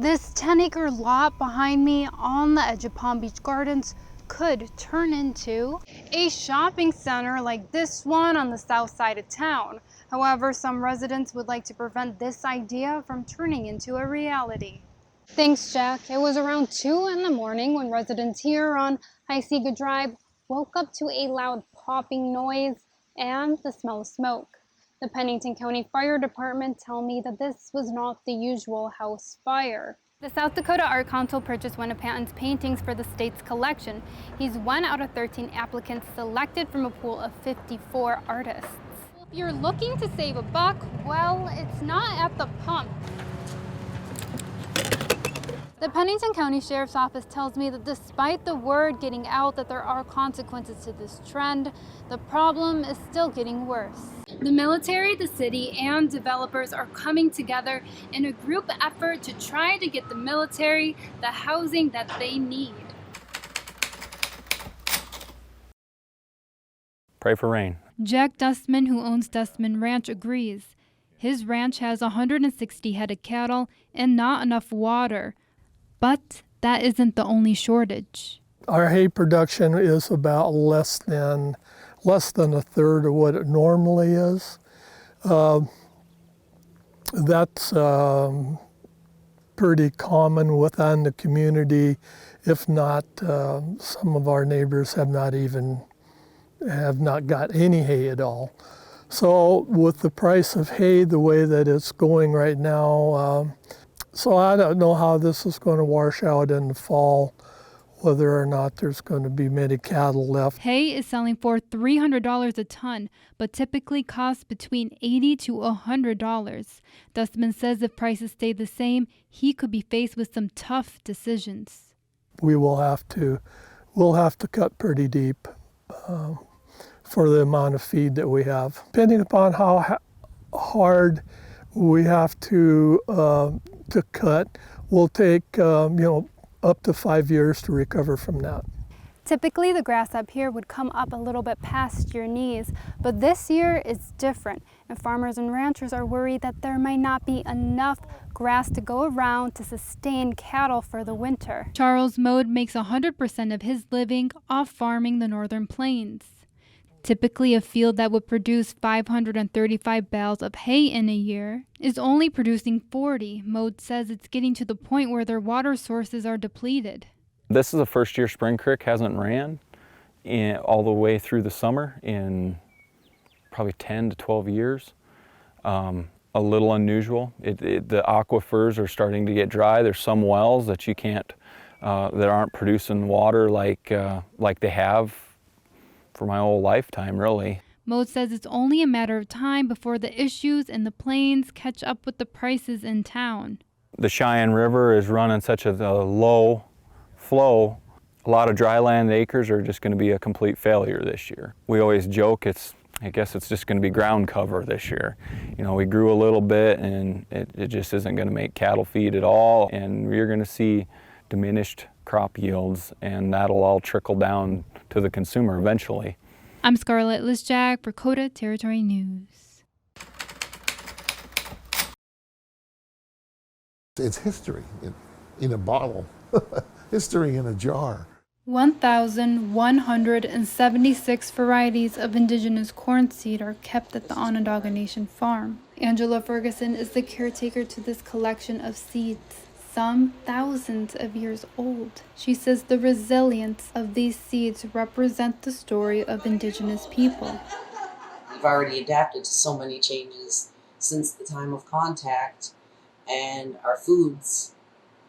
This 10-acre lot behind me on the edge of Palm Beach Gardens could turn into a shopping center like this one on the south side of town. However, some residents would like to prevent this idea from turning into a reality. Thanks, Jack. It was around 2 in the morning when residents here on Hysiga Drive woke up to a loud popping noise and the smell of smoke. The Pennington County Fire Department tell me that this was not the usual house fire. The South Dakota Art Council purchased one of Patton's paintings for the state's collection. He's one out of 13 applicants selected from a pool of 54 artists. If you're looking to save a buck, well, it's not at the pump. The Pennington County Sheriff's Office tells me that despite the word getting out that there are consequences to this trend, the problem is still getting worse. The military, the city, and developers are coming together in a group effort to try to get the military the housing that they need. Pray for rain. Jack Dustman, who owns Dustman Ranch, agrees. His ranch has 160 head of cattle and not enough water. But that isn't the only shortage. Our hay production is about less than a third of what it normally is. That's pretty common within the community. If not, some of our neighbors have not got any hay at all. So with the price of hay the way that it's going right now, so I don't know how this is going to wash out in the fall, whether or not there's going to be many cattle left. Hay is selling for $300 a ton, but typically costs between $80 to $100. Dustman says if prices stay the same, he could be faced with some tough decisions. We'll have to cut pretty deep for the amount of feed that we have. Depending upon how hard we have to cut, will take up to 5 years to recover from that. Typically the grass up here would come up a little bit past your knees, but this year is different, and farmers and ranchers are worried that there might not be enough grass to go around to sustain cattle for the winter. Charles Mode makes 100% of his living off farming the northern plains. Typically, a field that would produce 535 bales of hay in a year is only producing 40. Mode says it's getting to the point where their water sources are depleted. This is the first year Spring Creek hasn't ran all the way through the summer in probably 10 to 12 years. A little unusual. The aquifers are starting to get dry. There's some wells that you can't, that aren't producing water like they have for my whole lifetime, really. Mode says it's only a matter of time before the issues in the plains catch up with the prices in town. The Cheyenne River is running such a low flow. A lot of dryland acres are just going to be a complete failure this year. We always joke I guess it's just going to be ground cover this year. We grew a little bit and it just isn't going to make cattle feed at all, and you're going to see diminished crop yields, and that'll all trickle down to the consumer eventually. I'm Scarlett Lisjak for Coda Territory News. It's history in a bottle, history in a jar. 1,176 varieties of indigenous corn seed are kept at the Onondaga Nation farm. Angela Ferguson is the caretaker to this collection of seeds, some thousands of years old. She says the resilience of these seeds represent the story of indigenous people. We've already adapted to so many changes since the time of contact, and our foods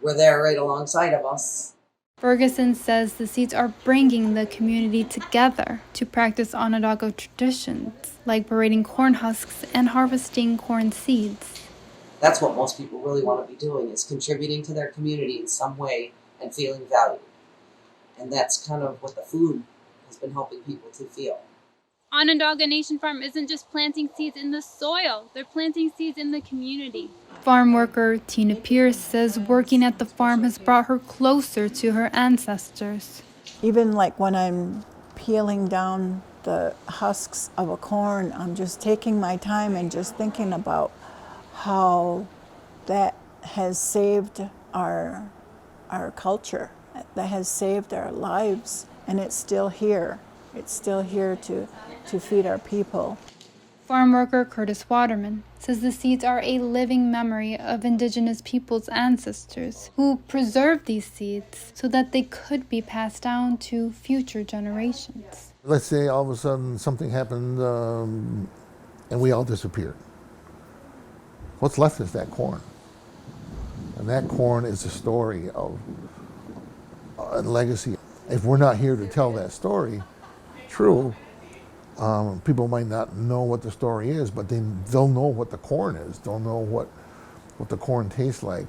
were there right alongside of us. Ferguson says the seeds are bringing the community together to practice Onondaga traditions, like parading corn husks and harvesting corn seeds. That's what most people really want to be doing, is contributing to their community in some way and feeling valued. And that's kind of what the food has been helping people to feel. Onondaga Nation Farm isn't just planting seeds in the soil, they're planting seeds in the community. Farm worker Tina Pierce says working at the farm has brought her closer to her ancestors. Even like when I'm peeling down the husks of a corn, I'm just taking my time and just thinking about how that has saved our culture, that has saved our lives, and it's still here. It's still here to feed our people. Farm worker Curtis Waterman says the seeds are a living memory of Indigenous peoples' ancestors who preserved these seeds so that they could be passed down to future generations. Let's say all of a sudden something happened and we all disappeared. What's left is that corn. And that corn is a story of a legacy. If we're not here to tell that story, true, people might not know what the story is, but they'll know what the corn is. They'll know what the corn tastes like.